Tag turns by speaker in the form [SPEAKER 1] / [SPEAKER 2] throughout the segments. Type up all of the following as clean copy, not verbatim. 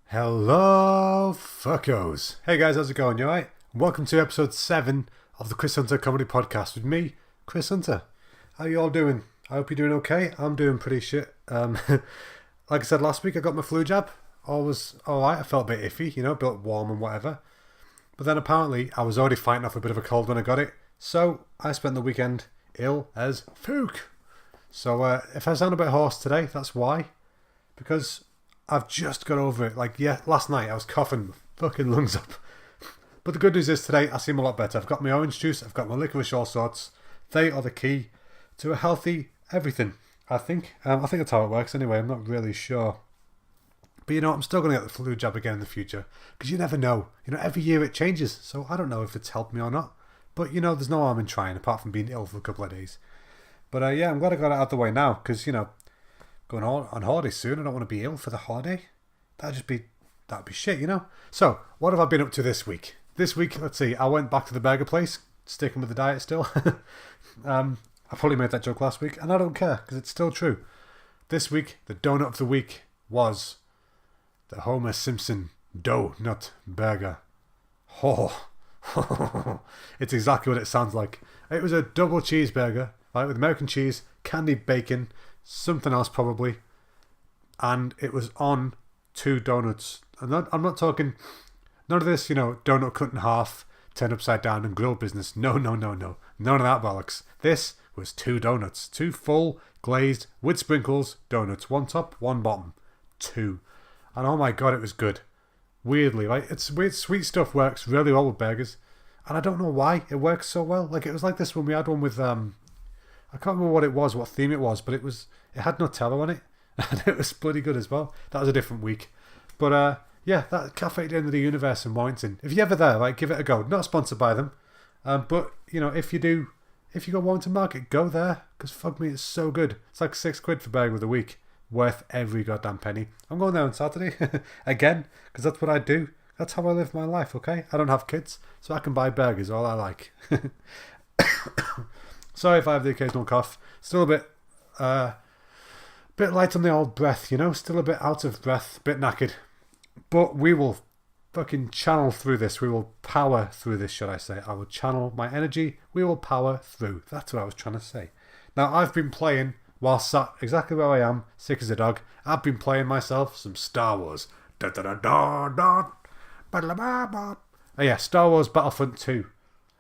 [SPEAKER 1] Hello, fuckos. Hey guys, how's it going? You alright? Welcome to episode 7 of the Chris Hunter Comedy Podcast with me, Chris Hunter. How you all doing? I hope you're doing okay. I'm doing pretty shit. Like I said last week, I got my flu jab. All was alright. I felt a bit iffy, a bit warm and whatever. But then apparently I was already fighting off a bit of a cold when I got it. So I spent the weekend ill as fuck. So if I sound a bit hoarse today, that's why. Because I've just got over it. Last night I was coughing my fucking lungs up. But the good news is today I seem a lot better. I've got my orange juice, I've got my licorice, all sorts. They are the key to a healthy everything, I think. I think that's how it works anyway. I'm not really sure. But I'm still going to get the flu jab again in the future. Because you never know. Every year it changes. So I don't know if it's helped me or not. But, there's no harm in trying apart from being ill for a couple of days. But I'm glad I got it out of the way now. Because, going on holiday soon. I don't want to be ill for the holiday. That'd be shit, So, what have I been up to this week? This week, let's see. I went back to the burger place, sticking with the diet still. I probably made that joke last week, and I don't care because it's still true. This week, the donut of the week was the Homer Simpson donut burger. Oh, it's exactly what it sounds like. It was a double cheeseburger, right, with American cheese, candied bacon, something else probably, and it was on 2 donuts. I'm not talking none of this, donut cut in half, turned upside down and grill business. No, none of that bollocks. This was 2 donuts, 2 full glazed with sprinkles donuts, 1 top, 1 bottom, 2, and oh my god, it was good. Weirdly, right? It's weird. Sweet stuff works really well with burgers, and I don't know why it works so well. Like it was like this when we had one with I can't remember what it was, what theme it was, but it had Nutella on it, and it was bloody good as well. That was a different week. But that Cafe at the End of the Universe in Warrington. If you're ever there, like, give it a go. Not sponsored by them, but if you go Warrington Market, go there, because fuck me, it's so good. It's like £6 for burger of the week, worth every goddamn penny. I'm going there on Saturday again, because that's what I do. That's how I live my life. Okay, I don't have kids, so I can buy burgers all I like. Sorry if I have the occasional cough. Still a bit light on the old breath, Still a bit out of breath, bit knackered. But we will fucking channel through this. We will power through this, should I say. I will channel my energy. We will power through. That's what I was trying to say. Now, I've been playing, while sat exactly where I am, sick as a dog, I've been playing myself some Star Wars. Oh yeah, Star Wars Battlefront 2.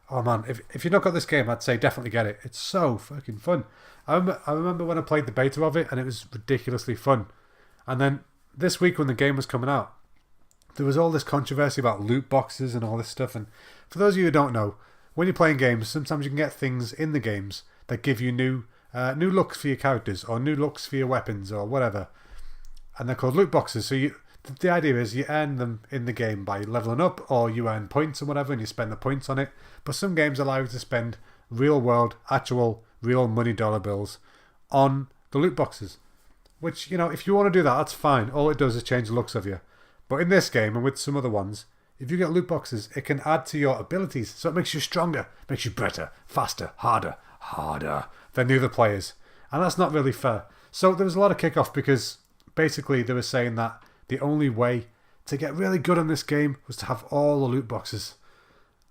[SPEAKER 1] Oh man, if you've not got this game, I'd say definitely get it. It's so fucking fun. I remember when I played the beta of it, and it was ridiculously fun. And then this week when the game was coming out, there was all this controversy about loot boxes and all this stuff. And for those of you who don't know, when you're playing games, sometimes you can get things in the games that give you new looks for your characters, or new looks for your weapons, or whatever. And they're called loot boxes. So the idea is you earn them in the game by leveling up, or you earn points or whatever, and you spend the points on it. But some games allow you to spend real world, actual, real money dollar bills on the loot boxes. Which, if you want to do that, that's fine. All it does is change the looks of you. But in this game, and with some other ones, if you get loot boxes, it can add to your abilities. So it makes you stronger, makes you better, faster, harder than the other players. And that's not really fair. So there was a lot of kick-off because basically they were saying that the only way to get really good on this game was to have all the loot boxes.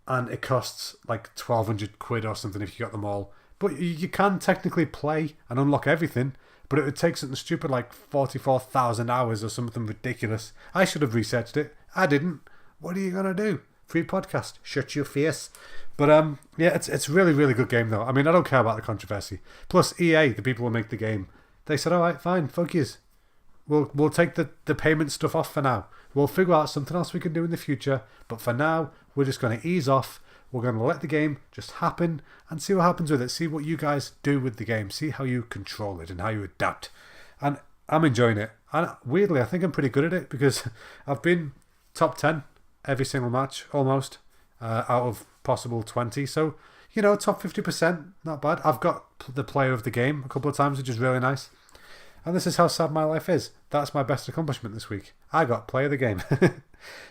[SPEAKER 1] And it costs like £1,200 or something if you got them all. But you can technically play and unlock everything, but it would take something stupid like 44,000 hours or something ridiculous. I should have researched it. I didn't. What are you going to do? Free podcast. Shut your face. But it's really, really good game though. I mean, I don't care about the controversy. Plus EA, the people who make the game, they said, alright, fine, fuck yous. We'll take the payment stuff off for now. We'll figure out something else we can do in the future. But for now, we're just going to ease off. We're going to let the game just happen and see what happens with it. See what you guys do with the game. See how you control it and how you adapt. And I'm enjoying it. And weirdly, I think I'm pretty good at it because I've been top 10 every single match, almost, out of possible 20. So, top 50%, not bad. I've got the player of the game a couple of times, which is really nice. And this is how sad my life is. That's my best accomplishment this week. I got play of the game.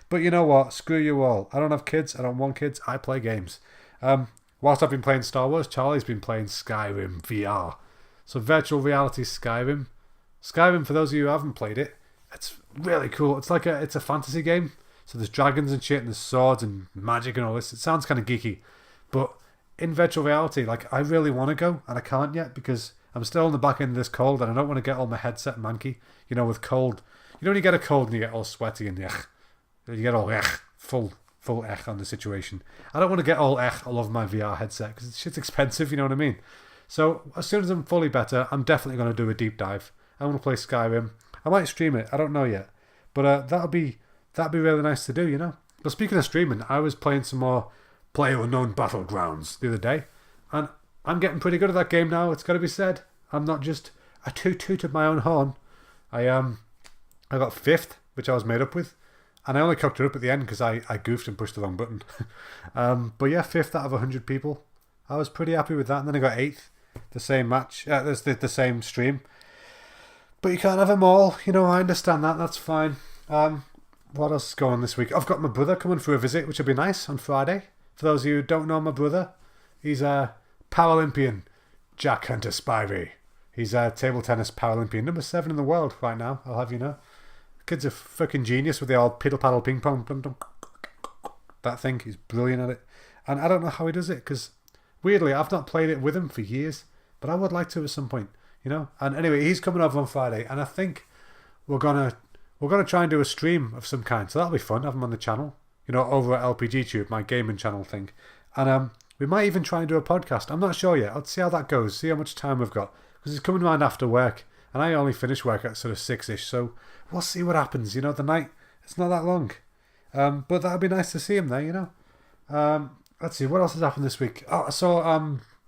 [SPEAKER 1] But you know what? Screw you all. I don't have kids. I don't want kids. I play games. Whilst I've been playing Star Wars, Charlie's been playing Skyrim VR. So virtual reality Skyrim. Skyrim, for those of you who haven't played it, It's really cool. It's a fantasy game. So there's dragons and shit and there's swords and magic and all this. It sounds kind of geeky. But in virtual reality, like, I really want to go and I can't yet because I'm still on the back end of this cold and I don't want to get all my headset manky. You know, with cold. You know when you get a cold and you get all sweaty and you get all full on the situation. I don't want to get all over my VR headset because shit's expensive, you know what I mean? So as soon as I'm fully better, I'm definitely going to do a deep dive. I want to play Skyrim. I might stream it. I don't know yet. But that'd be really nice to do, you know? But speaking of streaming, I was playing some more PlayerUnknown Battlegrounds the other day. And I'm getting pretty good at that game now, it's got to be said. I'm not just a toot of my own horn. I got 5th, which I was made up with. And I only cocked it up at the end because I goofed and pushed the wrong button. But yeah, 5th out of 100 people. I was pretty happy with that. And then I got 8th, the same match. There's the same stream. But you can't have them all. You know, I understand that. That's fine. What else is going on this week? I've got my brother coming for a visit, which will be nice, on Friday. For those of you who don't know my brother, he's a Paralympian, Jack Hunter Spivey. He's a table tennis Paralympian, number 7 in the world right now, I'll have you know. Kid's a fucking genius with the old piddle paddle ping pong. That thing, he's brilliant at it. And I don't know how he does it, because weirdly, I've not played it with him for years, but I would like to at some point, you know. And anyway, he's coming over on Friday, and I think we're gonna try and do a stream of some kind, so that'll be fun. Have him on the channel, you know, over at LPG Tube, my gaming channel thing, and we might even try and do a podcast. I'm not sure yet. Let's see how that goes. See how much time we've got, because he's coming around after work, and I only finish work at sort of 6ish, so we'll see what happens. You know, the night, it's not that long, but that'll be nice to see him there. You know. Let's see what else has happened this week. Oh, I saw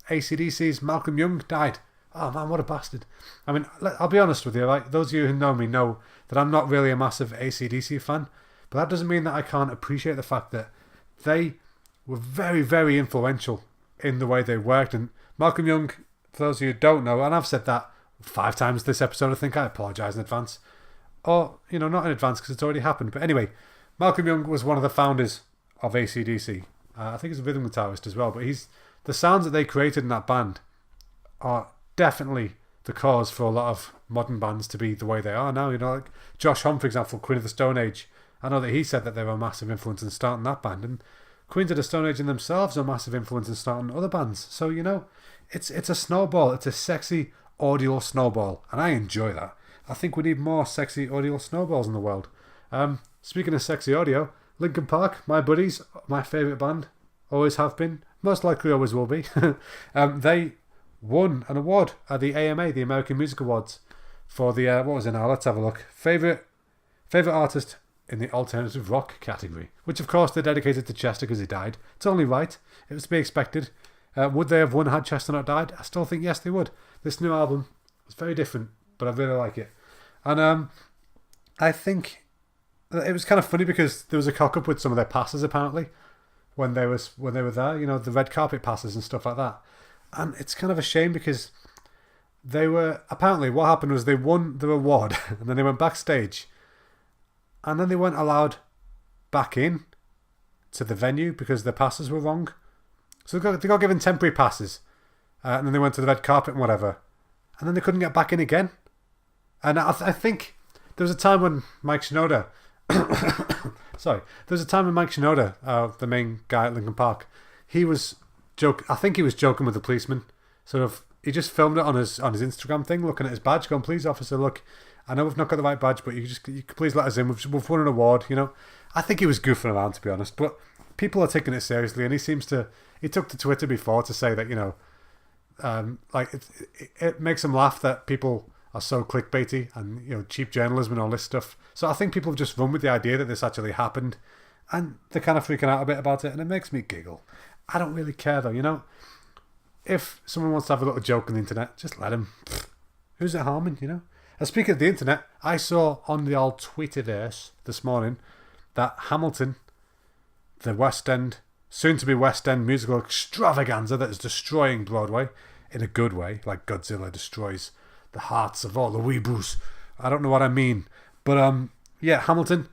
[SPEAKER 1] AC/DC's Malcolm Young died. Oh man, what a bastard. I mean, I'll be honest with you, right? Those of you who know me know that I'm not really a massive AC/DC fan, but that doesn't mean that I can't appreciate the fact that they were very, very influential in the way they worked. And Malcolm Young, for those of you who don't know, and I've said that 5 times this episode, I think, I apologise in advance. Or, you know, not in advance because it's already happened. But anyway, Malcolm Young was one of the founders of AC/DC. I think he's a rhythm guitarist as well, but the sounds that they created in that band are definitely the cause for a lot of modern bands to be the way they are now. You know, like Josh Homme, for example, Queen of the Stone Age. I know that he said that they were a massive influence in starting that band, and Queens of the Stone Age in themselves are a massive influence in starting other bands. So, you know, it's a snowball. It's a sexy audio snowball, and I enjoy that. I think we need more sexy audio snowballs in the world. Speaking of sexy audio, Linkin Park, my buddies, my favourite band, always have been, most likely always will be. They won an award at the AMA, the American Music Awards, for the, what was it now? Let's have a look. Favourite artist in the alternative rock category, which of course they're dedicated to Chester because he died. It's only right. It was to be expected. Would they have won had Chester not died? I still think yes, they would. This new album is very different, but I really like it. And I think it was kind of funny because there was a cock up with some of their passes apparently when they were there, you know, the red carpet passes and stuff like that. And it's kind of a shame because they were, apparently what happened was they won the award and then they went backstage and then they weren't allowed back in to the venue because their passes were wrong. So they got given temporary passes and then they went to the red carpet and whatever, and then they couldn't get back in again. And I think there was a time when Mike Shinoda there was a time when Mike Shinoda, the main guy at Linkin Park, I think he was joking with the policeman. Sort of, he just filmed it on his Instagram thing, looking at his badge, going, "Please, officer, look, I know we've not got the right badge, but you could please let us in. We've won an award." You know, I think he was goofing around, to be honest. But people are taking it seriously, and he took to Twitter before to say that, you know, like it makes him laugh that people are so clickbaity and, you know, cheap journalism and all this stuff. So I think people have just run with the idea that this actually happened, and they're kind of freaking out a bit about it, and it makes me giggle. I don't really care though, you know. If someone wants to have a little joke on the internet, just let him. Who's it harming, you know? And speaking of the internet, I saw on the old Twitterverse this morning that Hamilton, the West End, soon-to-be West End musical extravaganza that is destroying Broadway in a good way, like Godzilla destroys the hearts of all the weeboos. I don't know what I mean. But, yeah, Hamilton,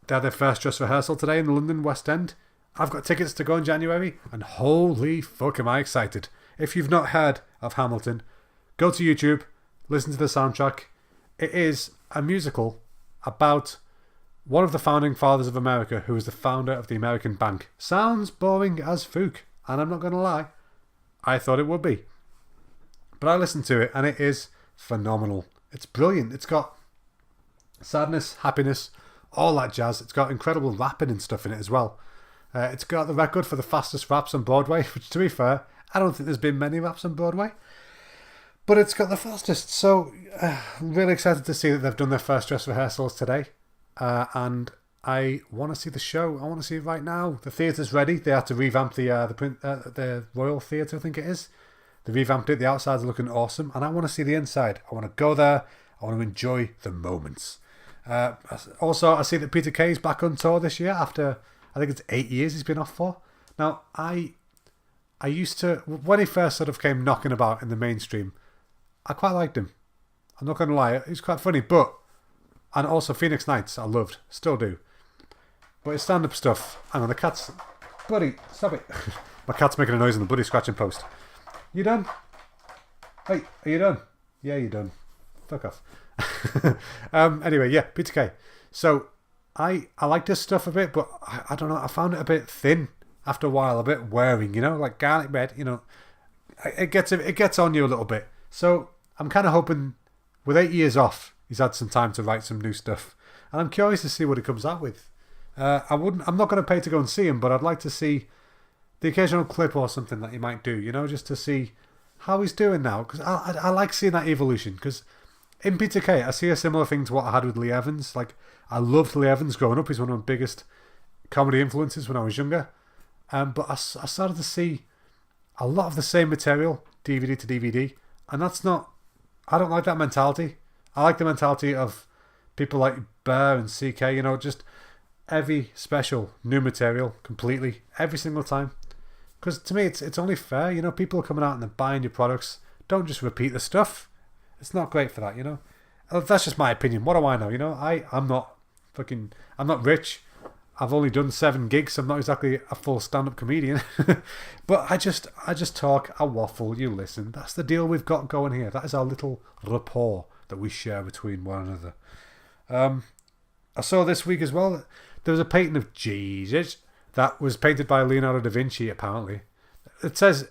[SPEAKER 1] they had their first dress rehearsal today in the London West End. I've got tickets to go in January, and holy fuck am I excited. If you've not heard of Hamilton, go to YouTube, listen to the soundtrack. It is a musical about one of the founding fathers of America, who was the founder of the American Bank. Sounds boring as fuck, and I'm not going to lie, I thought it would be. But I listened to it, and it is phenomenal. It's brilliant. It's got sadness, happiness, all that jazz. It's got incredible rapping and stuff in it as well. It's got the record for the fastest raps on Broadway, which, to be fair, I don't think there's been many raps on Broadway. But it's got the fastest. So, I'm really excited to see that they've done their first dress rehearsals today. And I want to see the show. I want to see it right now. The theatre's ready. They had to revamp the Royal Theatre, I think it is. They revamped it. The outside's looking awesome. And I want to see the inside. I want to go there. I want to enjoy the moments. Also, I see that Peter Kay is back on tour this year after, I think it's 8 years he's been off for. Now, I used to, when he first sort of came knocking about in the mainstream, I quite liked him. I'm not going to lie. He's quite funny, but... And also Phoenix Nights, I loved. Still do. But his stand-up stuff... Hang on, the cat's... Buddy, stop it. My cat's making a noise in the bloody scratching post. You done? Hey, are you done? Yeah, you're done. Fuck off. Anyway, yeah, Peter Kay. So, I liked his stuff a bit, but I don't know, I found it a bit thin after a while, a bit wearing, you know, like garlic bread, you know. It gets on you a little bit. So, I'm kind of hoping, with 8 years off, he's had some time to write some new stuff. And I'm curious to see what he comes out with. I'm not going to pay to go and see him, but I'd like to see the occasional clip or something that he might do, you know, just to see how he's doing now. Because I like seeing that evolution. Because in Peter Kay, I see a similar thing to what I had with Lee Evans. Like, I loved Lee Evans growing up. He's one of my biggest comedy influences when I was younger. But I started to see a lot of the same material, DVD to DVD. And that's not... I don't like that mentality. I like the mentality of people like Burr and CK, you know, just every special, new material, completely, every single time. Because to me, it's only fair, you know, people are coming out and they're buying your products. Don't just repeat the stuff. It's not great for that, you know. That's just my opinion. What do I know, you know? I'm not rich. I've only done 7 gigs. I'm not exactly a full stand-up comedian. But I just talk, I waffle, you listen. That's the deal we've got going here. That is our little rapport that we share between one another. I saw this week as well that there was a painting of Jesus that was painted by Leonardo da Vinci, apparently. It says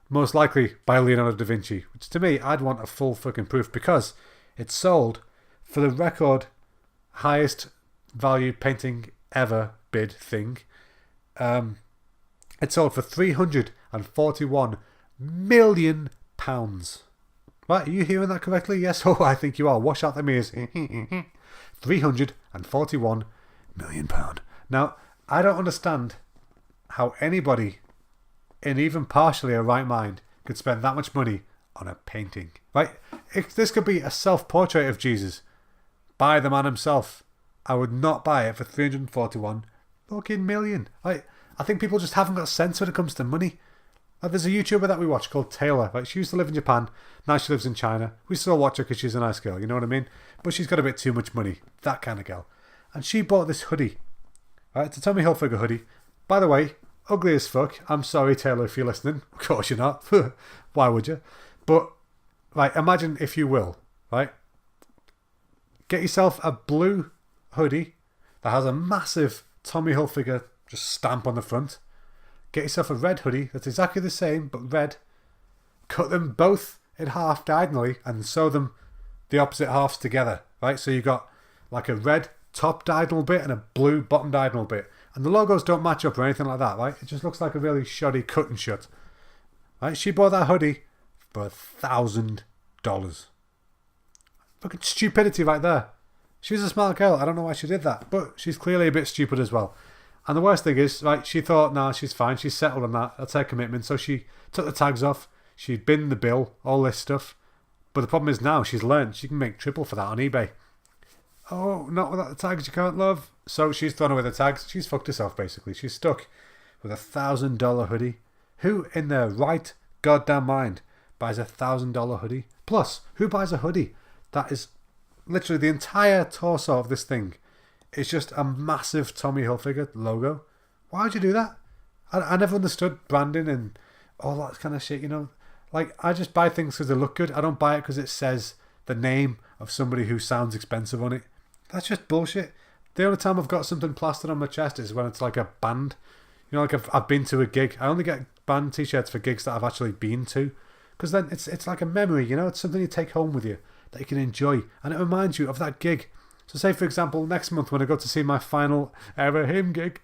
[SPEAKER 1] most likely by Leonardo da Vinci, which to me, I'd want a full fucking proof, because it sold for the record highest value painting ever bid thing. It sold for £341 million. Right, are you hearing that correctly? Yes, oh, I think you are. Wash out the mirrors. £341 million. Now, I don't understand how anybody in even partially a right mind could spend that much money on a painting. Right? If this could be a self-portrait of Jesus by the man himself, I would not buy it for 341 fucking million. Right? I think people just haven't got sense when it comes to money. There's a YouTuber that we watch called Taylor. Right? She used to live in Japan. Now she lives in China. We still watch her because she's a nice girl. You know what I mean? But she's got a bit too much money. That kind of girl. And she bought this hoodie. Right? It's a Tommy Hilfiger hoodie. By the way, ugly as fuck. I'm sorry, Taylor, if you're listening. Of course you're not. Why would you? But, right, imagine, if you will, right? Get yourself a blue hoodie that has a massive Tommy Hilfiger just stamp on the front. Get yourself a red hoodie that's exactly the same, but red. Cut them both in half diagonally and sew them the opposite halves together, right? So you've got like a red top diagonal bit and a blue bottom diagonal bit. And the logos don't match up or anything like that, right? It just looks like a really shoddy cut and shut. Right? She bought that hoodie for $1,000. Fucking stupidity right there. She's a smart girl. I don't know why she did that. But she's clearly a bit stupid as well. And the worst thing is, right, she thought, nah, she's fine. She's settled on that. That's her commitment. So she took the tags off. She'd binned the bill, all this stuff. But the problem is now she's learned she can make triple for that on eBay. Oh, not without the tags, you can't, love. So she's thrown away the tags. She's fucked herself, basically. She's stuck with a $1,000 hoodie. Who in their right goddamn mind buys a $1,000 hoodie? Plus, who buys a hoodie that is literally the entire torso of this thing? It's just a massive Tommy Hilfiger logo. Why would you do that? I never understood branding and all that kind of shit, you know. Like, I just buy things because they look good. I don't buy it because it says the name of somebody who sounds expensive on it. That's just bullshit. The only time I've got something plastered on my chest is when it's like a band. You know, like I've been to a gig. I only get band t-shirts for gigs that I've actually been to. Because then it's like a memory, you know? It's something you take home with you that you can enjoy. And it reminds you of that gig. So say, for example, next month when I go to see my final ever him gig,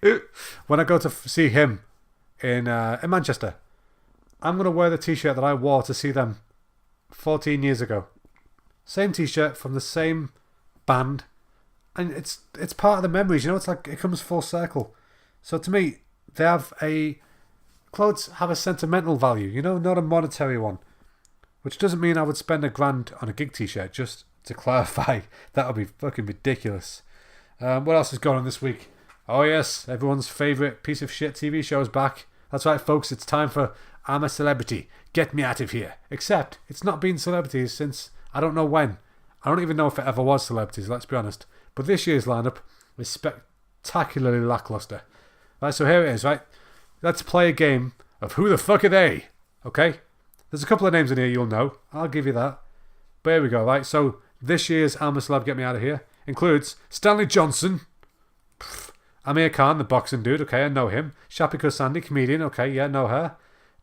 [SPEAKER 1] when I go to see him in Manchester, I'm going to wear the t-shirt that I wore to see them 14 years ago. Same t-shirt from the same band. And it's part of the memories, you know? It's like it comes full circle. So to me, clothes have a sentimental value, you know, not a monetary one. Which doesn't mean I would spend £1,000 on a gig t-shirt, just to clarify. That would be fucking ridiculous. What else is going on this week? Oh yes, everyone's favourite piece of shit TV show is back. That's right, folks, it's time for I'm a Celebrity. Get me out of here. Except, it's not been celebrities since I don't know when. I don't even know if it ever was celebrities, let's be honest. But this year's lineup is spectacularly lackluster. Right, so here it is, right? Let's play a game of who the fuck are they? Okay? There's a couple of names in here you'll know. I'll give you that. But here we go, right? So this year's I'm a Celeb, Get Me Out of Here includes Stanley Johnson, Amir Khan, the boxing dude, okay, I know him. Shapika Sandy, comedian, okay, yeah, know her.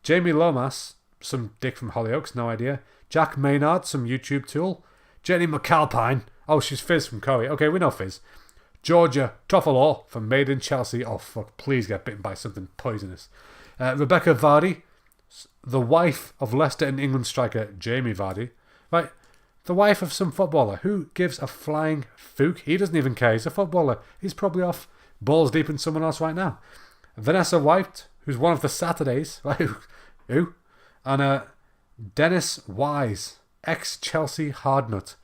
[SPEAKER 1] Jamie Lomas, some dick from Hollyoaks, no idea. Jack Maynard, some YouTube tool. Jenny McAlpine, oh, she's Fizz from Corrie, okay, we know Fizz. Georgia Toffolo from Made in Chelsea, oh fuck, please get bitten by something poisonous. Rebecca Vardy, the wife of Leicester and England striker Jamie Vardy, right? The wife of some footballer. Who gives a flying fook? He doesn't even care. He's a footballer. He's probably off balls deep in someone else right now. Vanessa White, who's one of the Saturdays, right? Who? And Dennis Wise, ex-Chelsea hardnut.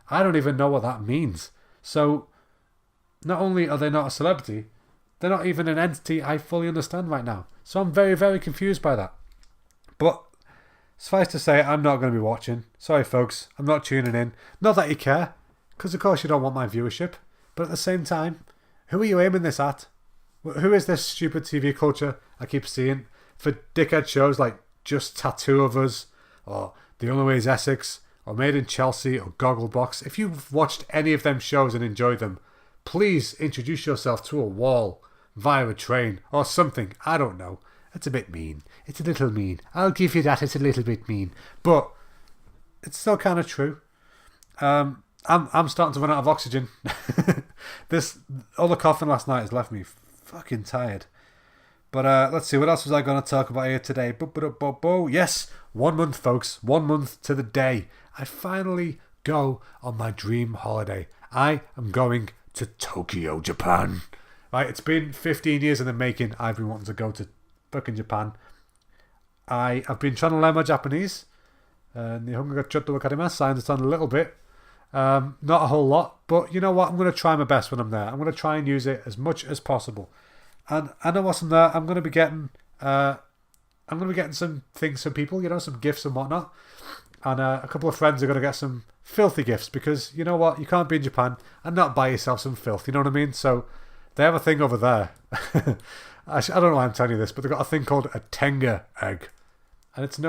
[SPEAKER 1] I don't even know what that means. So, not only are they not a celebrity, they're not even an entity I fully understand right now. So I'm very, very confused by that. But suffice to say, I'm not going to be watching. Sorry, folks. I'm not tuning in. Not that you care, because of course you don't want my viewership. But at the same time, who are you aiming this at? Who is this stupid TV culture I keep seeing for dickhead shows like Just Tattoo of Us, or The Only Way is Essex, or Made in Chelsea, or Gogglebox? If you've watched any of them shows and enjoyed them, please introduce yourself to a wall via a train or something. I don't know. It's a bit mean. It's a little mean. I'll give you that. It's a little bit mean, but it's still kind of true. I'm starting to run out of oxygen. All the coughing last night has left me fucking tired. But let's see, what else was I going to talk about here today? Yes, 1 month, folks. 1 month to the day. I finally go on my dream holiday. I am going to Tokyo, Japan. Right, it's been 15 years in the making. I've been wanting to go to fucking Japan. I've been trying to learn my Japanese. Nihongo ga chotto wakarimasu. I understand a little bit. Not a whole lot, but you know what? I'm going to try my best when I'm there. I'm going to try and use it as much as possible. And I know once I'm there, I'm going to be getting some things from people, you know, some gifts and whatnot. And a couple of friends are going to get some filthy gifts because you know what? You can't be in Japan and not buy yourself some filth. You know what I mean? So they have a thing over there. I don't know why I'm telling you this, but they've got a thing called a tenga egg, and it's a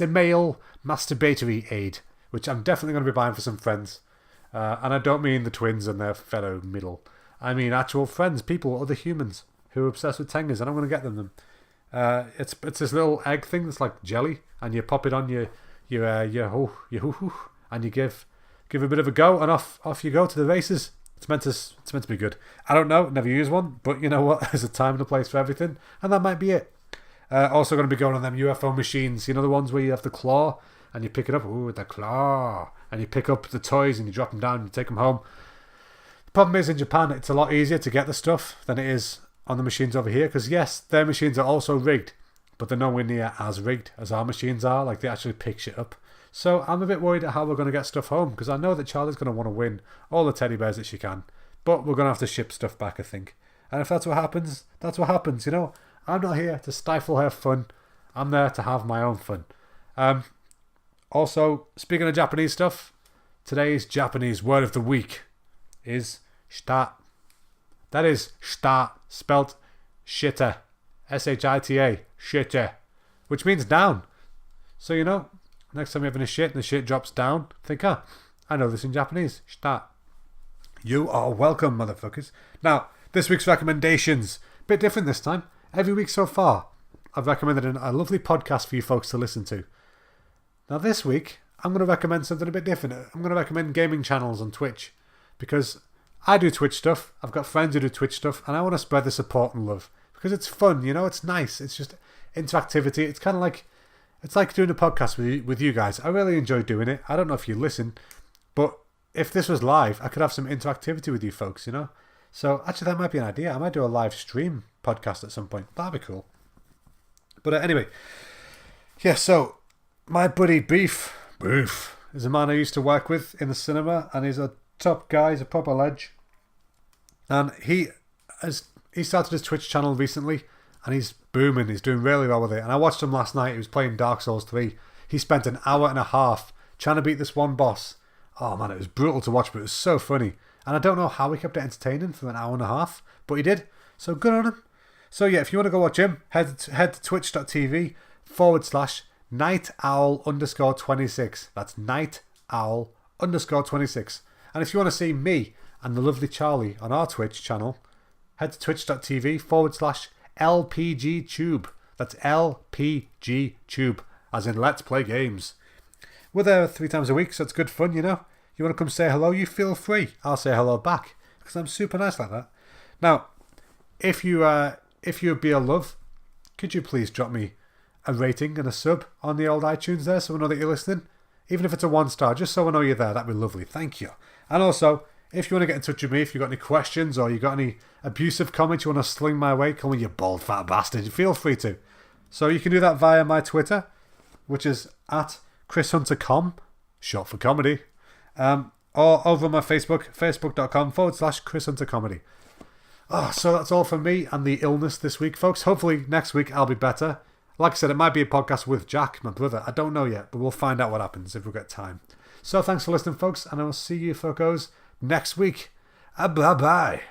[SPEAKER 1] male masturbatory aid, which I'm definitely going to be buying for some friends. And I don't mean the twins and their fellow middle. I mean actual friends, people, other humans who are obsessed with tengas, and I'm going to get them. It's this little egg thing that's like jelly, and you pop it on your and you give a bit of a go, and off you go to the races. It's meant to be good. I don't know, never used one, but you know what? There's a time and a place for everything, and that might be it. Also going to be going on them UFO machines, you know, the ones where you have the claw and you pick it up, ooh, the claw, and you pick up the toys and you drop them down and you take them home. The problem is in Japan, it's a lot easier to get the stuff than it is on the machines over here, because yes, their machines are also rigged, but they're nowhere near as rigged as our machines are. Like, they actually pick shit up. So I'm a bit worried at how we're going to get stuff home, because I know that Charlie's going to want to win all the teddy bears that she can, but we're going to have to ship stuff back, I think. And if that's what happens, that's what happens, you know. I'm not here to stifle her fun. I'm there to have my own fun. Also, speaking of Japanese stuff, today's Japanese word of the week is shita. That is shita, spelt shita. S-H-I-T-A, shita, which means down. So, you know, next time you're having a shit and the shit drops down, think, I'm I know this in Japanese. Shita. You are welcome, motherfuckers. Now, this week's recommendations. Bit different this time. Every week so far, I've recommended a lovely podcast for you folks to listen to. Now this week, I'm going to recommend something a bit different. I'm going to recommend gaming channels on Twitch. Because I do Twitch stuff, I've got friends who do Twitch stuff, and I want to spread the support and love. Because it's fun, you know, it's nice. It's just interactivity. It's kind of like, it's like doing a podcast with you guys. I really enjoy doing it. I don't know if you listen, but if this was live, I could have some interactivity with you folks, you know. So actually that might be an idea. I might do a live stream podcast at some point. That'd be cool. But anyway, yeah, so my buddy Beef is a man I used to work with in the cinema, and he's a top guy, he's a proper ledge. And he started his Twitch channel recently, and he's booming, he's doing really well with it. And I watched him last night, he was playing Dark Souls 3. He spent an hour and a half trying to beat this one boss. Oh man, it was brutal to watch, but it was so funny. And I don't know how he kept it entertaining for an hour and a half, but he did. So good on him. So yeah, if you want to go watch him, head to twitch.tv/nightowl_26. That's nightowl_26. And if you want to see me and the lovely Charlie on our Twitch channel, head to twitch.tv/LPGTube. That's LPGTube, as in Let's Play Games. We're there 3 times a week, so it's good fun, you know. You want to come say hello, you feel free. I'll say hello back, because I'm super nice like that. Now, if you'd be a love, could you please drop me a rating and a sub on the old iTunes there, so we know that you're listening? Even if it's a 1-star, just so we know you're there, that'd be lovely. Thank you. And also, if you want to get in touch with me, if you've got any questions or you got any abusive comments you want to sling my way, call me you bald fat bastard, feel free to. So you can do that via my Twitter, which is at ChrisHunterCom, short for comedy, or over on my Facebook, facebook.com/ChrisHunterComedy. Oh, so that's all from me and the illness this week, folks. Hopefully next week I'll be better. Like I said, it might be a podcast with Jack, my brother. I don't know yet, but we'll find out what happens if we've got time. So thanks for listening, folks, and I will see you, folks, next week. Bye-bye.